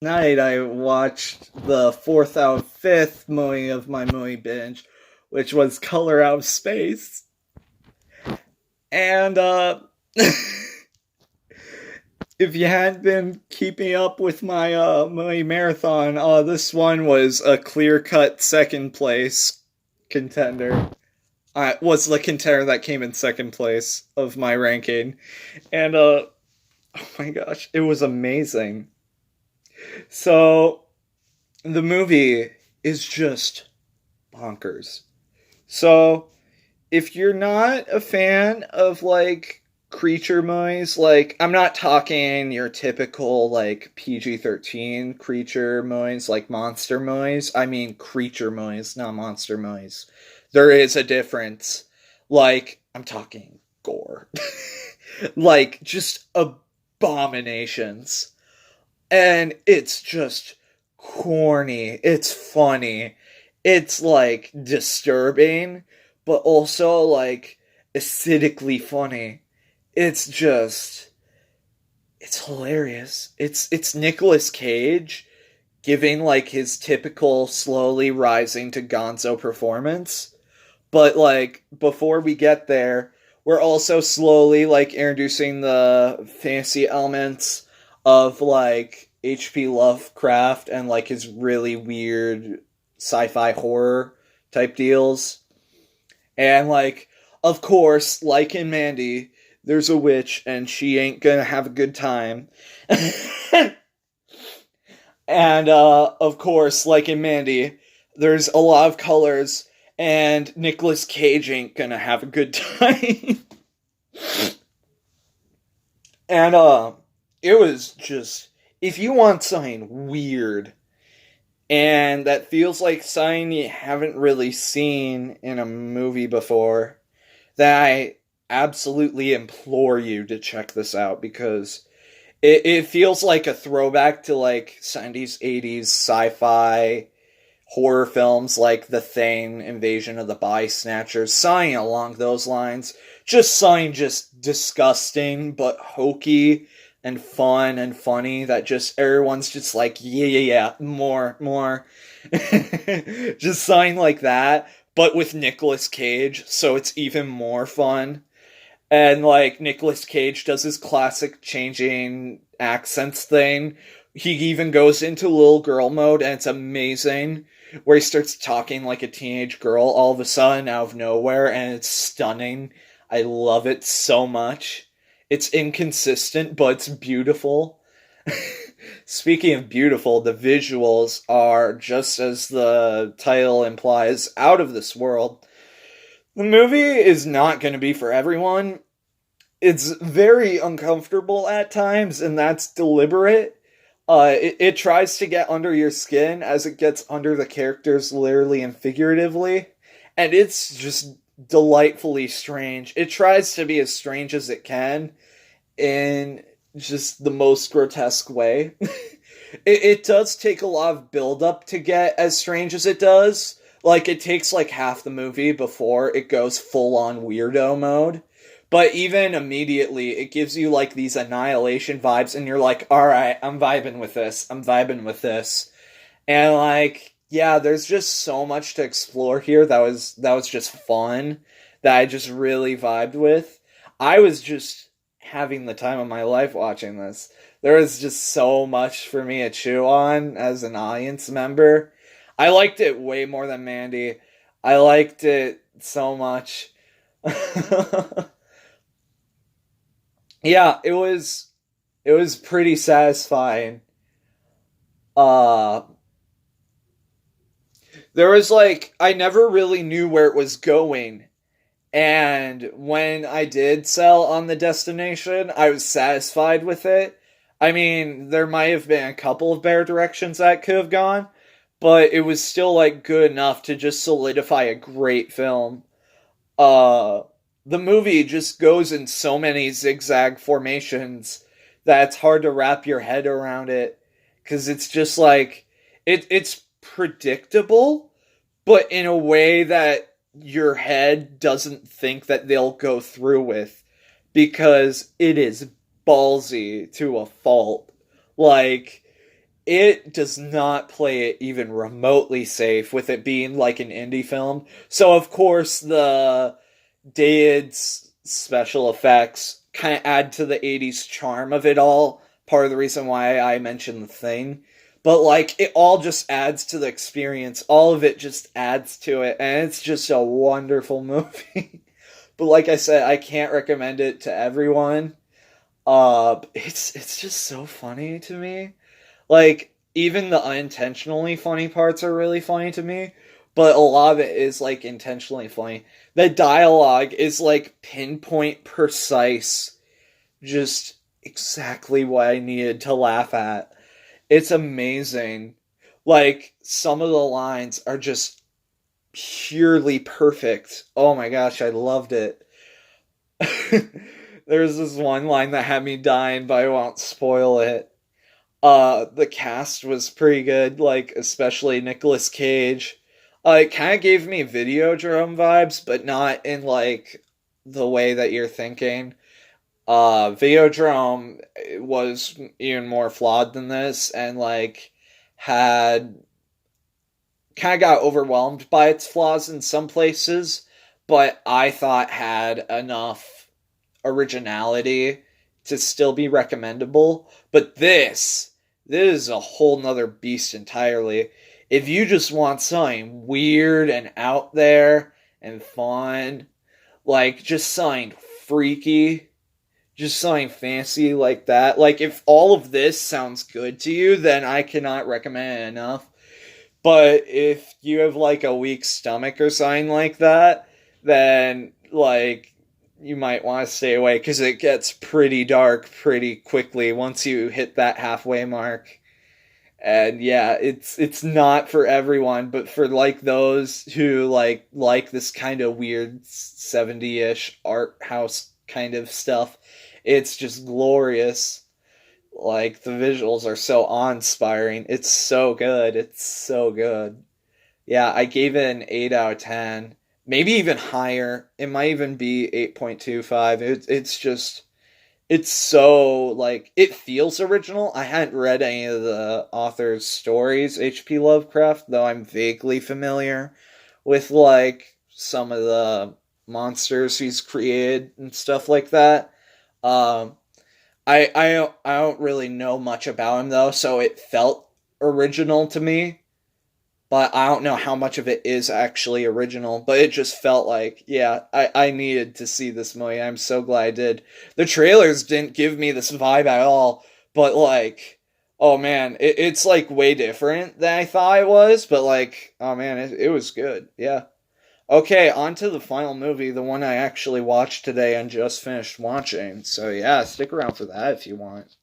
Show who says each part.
Speaker 1: night I watched the fourth out of fifth movie of my movie binge, which was Color Out of Space. And if you hadn't been keeping up with my movie marathon, this one was a clear-cut second place contender. Was the contender that came in second place of my ranking. And oh my gosh, it was amazing. So the movie is just bonkers. So if you're not a fan of like creature movies, like I'm not talking your typical like PG-13 creature movies, like monster movies. I mean creature movies, not monster movies. There is a difference. Like I'm talking gore. Like just abominations. And it's just corny. It's funny. It's like disturbing, but also like acidically funny. It's just it's hilarious. It's Nicolas Cage giving like his typical slowly rising to gonzo performance. But like before we get there, we're also slowly like introducing the fantasy elements of like H.P. Lovecraft and like his really weird sci-fi horror type deals. And like of course, like in Mandy, there's a witch and she ain't gonna have a good time. And of course, like in Mandy, there's a lot of colors and Nicolas Cage ain't gonna have a good time. And it was just if you want something weird and that feels like something you haven't really seen in a movie before, then I absolutely implore you to check this out because it feels like a throwback to like 70s, 80s sci-fi horror films like The Thing, Invasion of the Body Snatchers, something along those lines. Just something just disgusting but hokey and fun and funny that just everyone's just like, yeah, more, more. Just something like that, but with Nicolas Cage, so it's even more fun. And like Nicolas Cage does his classic changing accents thing. He even goes into little girl mode and it's amazing. Where he starts talking like a teenage girl all of a sudden out of nowhere and it's stunning. I love it so much. It's inconsistent, but it's beautiful. Speaking of beautiful, the visuals are, just as the title implies, out of this world. The movie is not going to be for everyone. It's very uncomfortable at times, and that's deliberate. It tries to get under your skin as it gets under the characters literally and figuratively, and it's just delightfully strange. It tries to be as strange as it can in just the most grotesque way. It does take a lot of build up to get as strange as it does. Like, it takes like half the movie before it goes full on weirdo mode. But even immediately, it gives you like these annihilation vibes, and you're like, alright, I'm vibing with this. I'm vibing with this. And like, yeah, there's just so much to explore here that was just fun, that I just really vibed with. I was just having the time of my life watching this. There was just so much for me to chew on as an audience member. I liked it way more than Mandy. I liked it so much. Yeah, it was pretty satisfying. Uh there was like I never really knew where it was going. And when I did sell on the destination, I was satisfied with it. I mean, there might have been a couple of better directions that could have gone, but it was still like good enough to just solidify a great film. Uh the movie just goes in so many zigzag formations that it's hard to wrap your head around it cuz it's just like it's predictable but in a way that your head doesn't think that they'll go through with because it is ballsy to a fault. Like it does not play it even remotely safe with it being like an indie film. So of course the dated special effects kind of add to the 80s charm of it all. Part of the reason why I mentioned The Thing. But like it all just adds to the experience. All of it just adds to it and it's just a wonderful movie. But like I said, I can't recommend it to everyone. It's just so funny to me. Like even the unintentionally funny parts are really funny to me, but a lot of it is like intentionally funny. The dialogue is like pinpoint precise, just exactly what I needed to laugh at. It's amazing. Like some of the lines are just purely perfect. Oh my gosh, I loved it. There's this one line that had me dying, but I won't spoil it. The cast was pretty good, like especially Nicolas Cage. It kind of gave me Videodrome vibes, but not in like the way that you're thinking. Videodrome was even more flawed than this, and like had kind of got overwhelmed by its flaws in some places, but I thought had enough originality to still be recommendable. But this is a whole nother beast entirely. If you just want something weird and out there and fun, like just something freaky, just something fancy like that, like if all of this sounds good to you, then I cannot recommend it enough. But if you have like a weak stomach or something like that, then like you might want to stay away because it gets pretty dark pretty quickly once you hit that halfway mark. And yeah, it's not for everyone, but for like those who like this kind of weird 70-ish art house kind of stuff, it's just glorious. Like the visuals are so awe-inspiring. It's so good. It's so good. Yeah, I gave it an 8 out of 10. Maybe even higher. It might even be 8.25. It's just it's so like it feels original. I hadn't read any of the author's stories, H.P. Lovecraft, though I'm vaguely familiar with like some of the monsters he's created and stuff like that. Um, I don't really know much about him though, so it felt original to me. But I don't know how much of it is actually original. But it just felt like, yeah, I needed to see this movie. I'm so glad I did. The trailers didn't give me this vibe at all. But like, oh man, it's like way different than I thought it was. But like, oh man, it was good. Yeah. Okay, on to the final movie, the one I actually watched today and just finished watching. So yeah, stick around for that if you want.